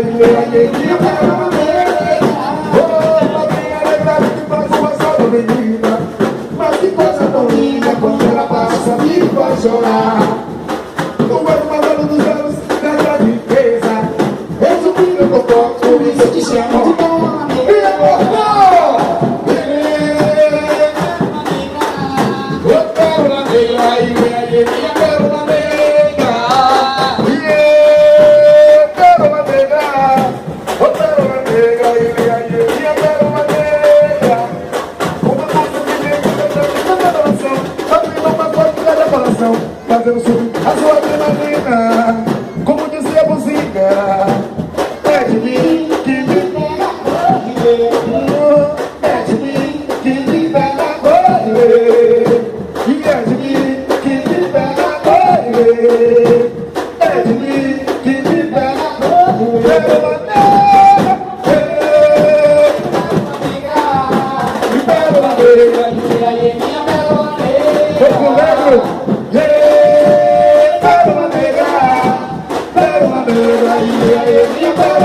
minha pérola negra. Oh, novinha lembrada que faz uma salva menina. Mas que coisa tão linda quando ela passa me faz chorar. No olho maduro dos olhos, da riqueza. Resumindo eu tô, por isso eu te chamo de dona negra. E acordou! Ô pérola negra, minha pérola negra. Pérola negra. Ô pérola negra, minha pérola negra. Uma taça de leite, cantando coração. Abrindo uma porta de cada coração. Fazendo subir a sua adrenalina. Como dizia a música. É de mim que me pega a correr. É de mim que me pega a correr. E é de mim que me pega a correr. É de mim que me pega a correr. Pérola negra, minha pérola negra. Pouco negro. Pérola negra, minha pérola